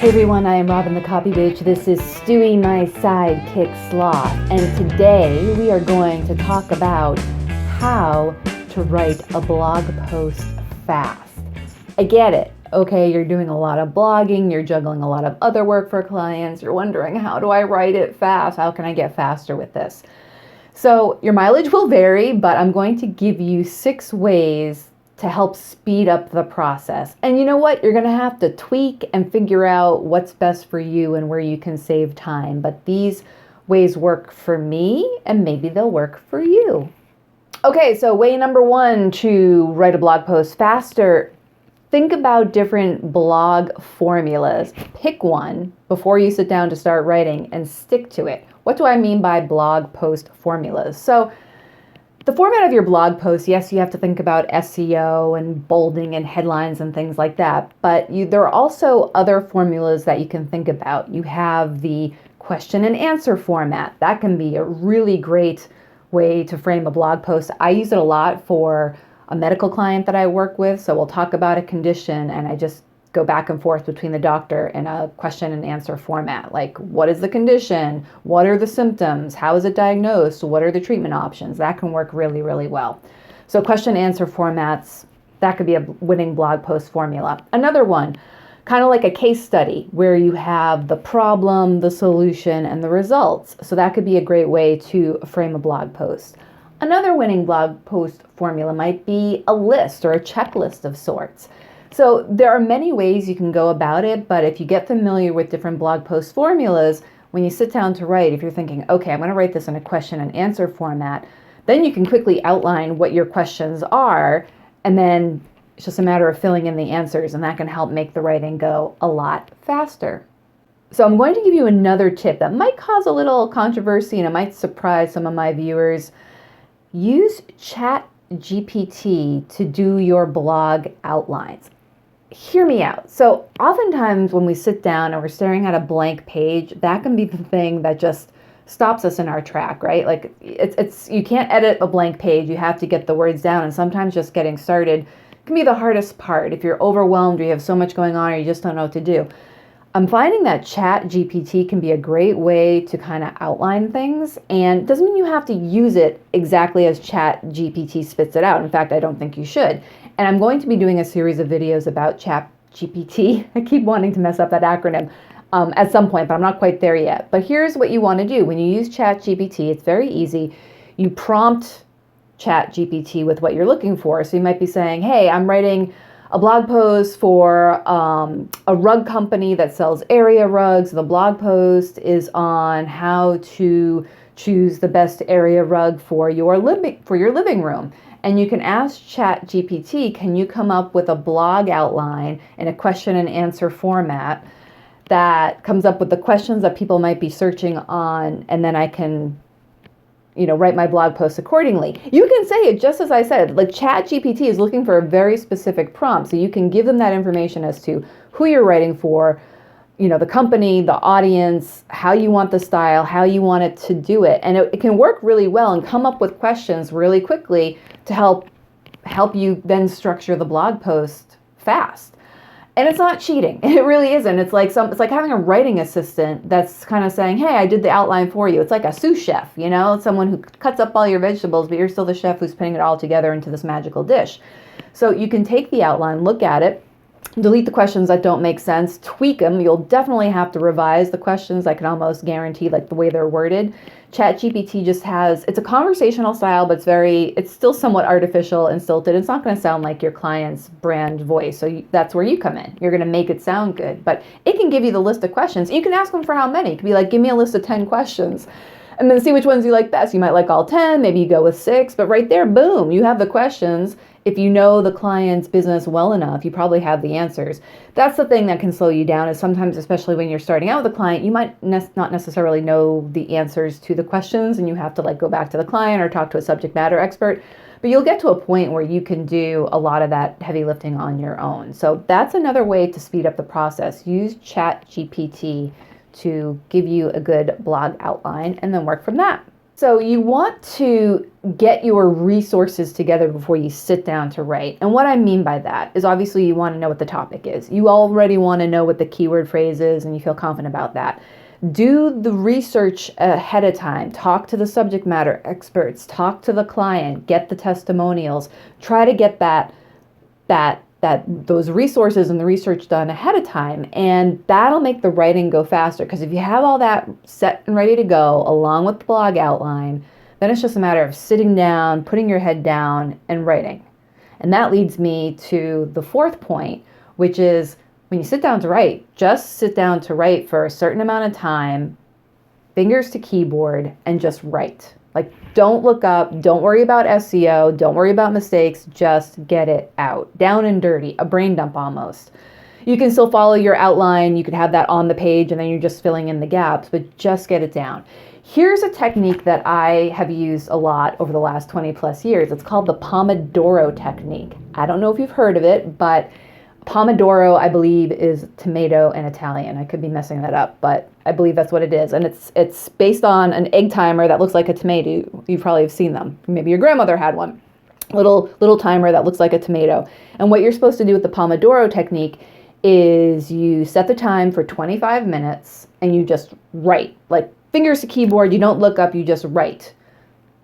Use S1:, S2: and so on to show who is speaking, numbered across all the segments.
S1: Hey everyone, I am Robin the Copy Bitch. This is Stewie, my sidekick sloth, and today we are going to talk about how to write a blog post fast. I get it. Okay, you're doing a lot of blogging, you're juggling a lot of other work for clients, you're wondering, how do I write it fast? How can I get faster with this? So your mileage will vary, but I'm going to give you 6 ways to help speed up the process. And you know what? You're going to have to tweak and figure out what's best for you and where you can save time. But these ways work for me, and maybe they'll work for you. Okay, so way number 1 to write a blog post faster. Think about different blog formulas. Pick one before you sit down to start writing and stick to it. What do I mean by blog post formulas? So the format of your blog post, yes, you have to think about SEO and bolding and headlines and things like that, but there are also other formulas that you can think about. You have the question and answer format. That can be a really great way to frame a blog post. I use it a lot for a medical client that I work with, so we'll talk about a condition and I just go back and forth between the doctor in a question and answer format. Like, what is the condition? What are the symptoms? How is it diagnosed? What are the treatment options? That can work really, really well. So question answer formats, that could be a winning blog post formula. Another one, kind of like a case study where you have the problem, the solution, and the results. So that could be a great way to frame a blog post. Another winning blog post formula might be a list or a checklist of sorts. So there are many ways you can go about it, but if you get familiar with different blog post formulas, when you sit down to write, if you're thinking, okay, I'm going to write this in a question and answer format, then you can quickly outline what your questions are, and then it's just a matter of filling in the answers, and that can help make the writing go a lot faster. So I'm going to give you another tip that might cause a little controversy and it might surprise some of my viewers. Use ChatGPT to do your blog outlines. Hear me out. So oftentimes when we sit down and we're staring at a blank page, that can be the thing that just stops us in our track, right? Like it's you can't edit a blank page. You have to get the words down, and sometimes just getting started can be the hardest part if you're overwhelmed or you have so much going on or you just don't know what to do. I'm finding that ChatGPT can be a great way to kind of outline things, and it doesn't mean you have to use it exactly as ChatGPT spits it out. In fact, I don't think you should. And I'm going to be doing a series of videos about ChatGPT. I keep wanting to mess up that acronym at some point, but I'm not quite there yet. But here's what you want to do. When you use ChatGPT, it's very easy. You prompt ChatGPT with what you're looking for. So you might be saying, hey, I'm writing a blog post for a rug company that sells area rugs. The blog post is on how to choose the best area rug for your living room. And you can ask ChatGPT, can you come up with a blog outline in a question and answer format that comes up with the questions that people might be searching on, and then I can write my blog post accordingly. You can say it just as I said. Like, ChatGPT is looking for a very specific prompt, so you can give them that information as to who you're writing for, the company, the audience, how you want the style, how you want it to do it. And it can work really well and come up with questions really quickly to help you then structure the blog post fast. And it's not cheating. It really isn't. It's like having a writing assistant that's kind of saying, hey, I did the outline for you. It's like a sous chef, someone who cuts up all your vegetables, but you're still the chef who's putting it all together into this magical dish. So you can take the outline, look at it, delete the questions that don't make sense, tweak them. You'll definitely have to revise the questions. I can almost guarantee, like, the way they're worded. ChatGPT just it's a conversational style, but it's still somewhat artificial and stilted. It's not going to sound like your client's brand voice. So that's where you come in. You're going to make it sound good, but it can give you the list of questions. You can ask them for how many. It could be like, give me a list of 10 questions. And then see which ones you like best. You might like all 10, maybe you go with 6, but right there, boom, you have the questions. If you know the client's business well enough, you probably have the answers. That's the thing that can slow you down, is sometimes, especially when you're starting out with a client, you might not necessarily know the answers to the questions, and you have to go back to the client or talk to a subject matter expert. But you'll get to a point where you can do a lot of that heavy lifting on your own. So that's another way to speed up the process. Use ChatGPT to give you a good blog outline and then work from that. So you want to get your resources together before you sit down to write. And what I mean by that is obviously you want to know what the topic is. You already want to know what the keyword phrase is and you feel confident about that. Do the research ahead of time. Talk to the subject matter experts. Talk to the client. Get the testimonials. Try to get those resources and the research done ahead of time, and that'll make the writing go faster. Because if you have all that set and ready to go along with the blog outline, then it's just a matter of sitting down, putting your head down, and writing. And that leads me to the fourth point, which is when you sit down to write, just sit down to write for a certain amount of time, fingers to keyboard, and just write. Like, don't look up, don't worry about SEO, don't worry about mistakes, just get it out. Down and dirty, a brain dump almost. You can still follow your outline, you could have that on the page and then you're just filling in the gaps, but just get it down. Here's a technique that I have used a lot over the last 20 plus years. It's called the Pomodoro technique. I don't know if you've heard of it, but Pomodoro, I believe, is tomato in Italian. I could be messing that up, but I believe that's what it is. And it's based on an egg timer that looks like a tomato. You probably have seen them. Maybe your grandmother had one. Little timer that looks like a tomato. And what you're supposed to do with the Pomodoro technique is you set the time for 25 minutes and you just write. Like, fingers to keyboard, you don't look up, you just write.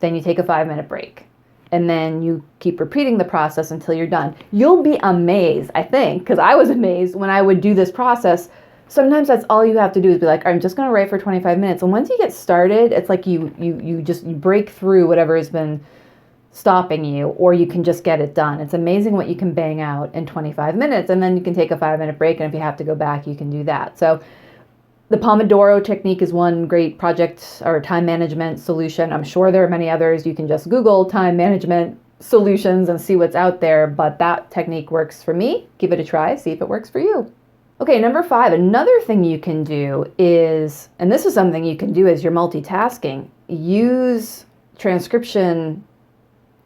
S1: Then you take a 5-minute break. And then you keep repeating the process until you're done. You'll be amazed, I think, because I was amazed when I would do this process. Sometimes that's all you have to do is be like, I'm just going to write for 25 minutes. And once you get started, it's like you break through whatever has been stopping you, or you can just get it done. It's amazing what you can bang out in 25 minutes. And then you can take a 5-minute break. And if you have to go back, you can do that. So the Pomodoro technique is one great project or time management solution. I'm sure there are many others. You can just Google time management solutions and see what's out there, but that technique works for me. Give it a try, see if it works for you. Okay, number 5, another thing you can do is, and this is something you can do as you're multitasking, use transcription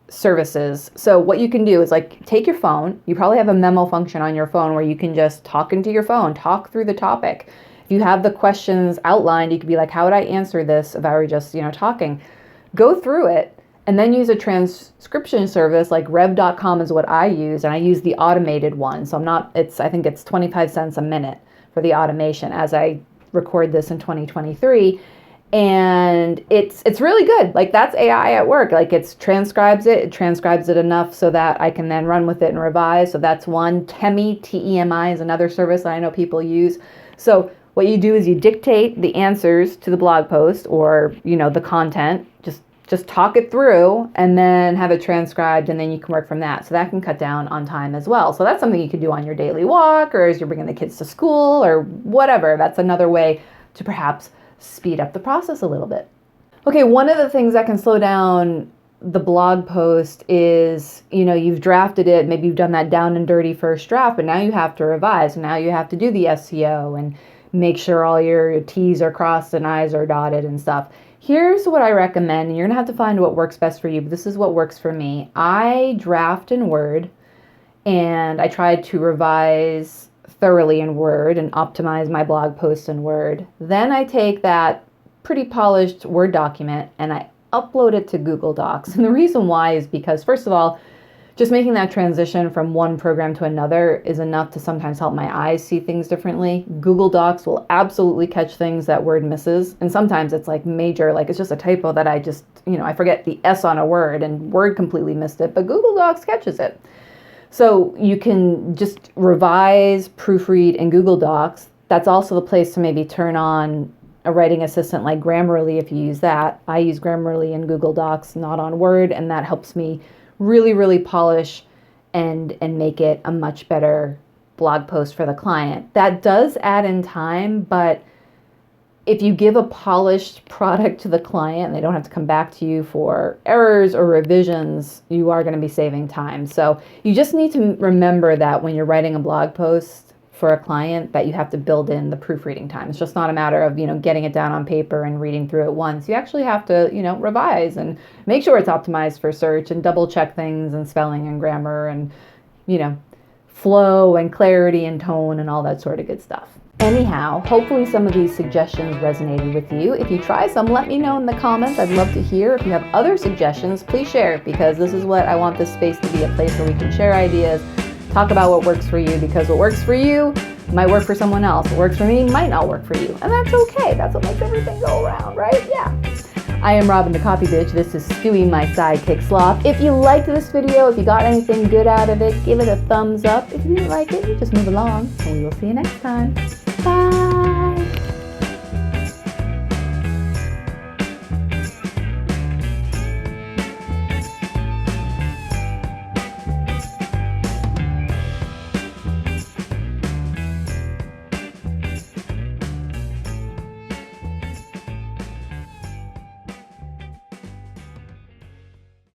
S1: services. So what you can do is like take your phone. You probably have a memo function on your phone where you can just talk into your phone, talk through the topic. If you have the questions outlined, you could be like, how would I answer this if I were just, talking? Go through it and then use a transcription service like rev.com is what I use. And I use the automated one. So I think it's 25 cents a minute for the automation as I record this in 2023. And it's really good. Like, that's AI at work. Like, it transcribes it enough so that I can then run with it and revise. So that's one. Temi, T-E-M-I, is another service that I know people use. So what you do is you dictate the answers to the blog post or, the content, just talk it through and then have it transcribed, and then you can work from that. So that can cut down on time as well. So that's something you could do on your daily walk or as you're bringing the kids to school or whatever. That's another way to perhaps speed up the process a little bit. Okay, one of the things that can slow down the blog post is, you've drafted it, maybe you've done that down and dirty first draft, but now you have to revise. Now you have to do the SEO and make sure all your T's are crossed and I's are dotted and stuff. Here's what I recommend, and you're gonna have to find what works best for you, but this is what works for me. I draft in Word, and I try to revise thoroughly in Word and optimize my blog post in Word. Then I take that pretty polished Word document and I upload it to Google Docs. And the reason why is because, first of all, just making that transition from one program to another is enough to sometimes help my eyes see things differently. Google Docs will absolutely catch things that Word misses. And sometimes it's like major, like it's just a typo that I just, I forget the S on a word and Word completely missed it, but Google Docs catches it. So you can just revise, proofread in Google Docs. That's also the place to maybe turn on a writing assistant like Grammarly if you use that. I use Grammarly in Google Docs, not on Word, and that helps me really, really polish and make it a much better blog post for the client. That does add in time, but if you give a polished product to the client and they don't have to come back to you for errors or revisions, you are going to be saving time. So you just need to remember that when you're writing a blog post for a client that you have to build in the proofreading time. It's just not a matter of, getting it down on paper and reading through it once. You actually have to, revise and make sure it's optimized for search and double check things and spelling and grammar and, flow and clarity and tone and all that sort of good stuff. Anyhow, hopefully some of these suggestions resonated with you. If you try some, let me know in the comments. I'd love to hear. If you have other suggestions, please share, because this is what I want this space to be, a place where we can share ideas, talk about what works for you, because what works for you might work for someone else. What works for me might not work for you. And that's okay. That's what makes everything go around, right? Yeah. I am Robin the Copy Bitch. This is Stewie, my sidekick sloth. If you liked this video, if you got anything good out of it, give it a thumbs up. If you didn't like it, you just move along. And we will see you next time. Bye.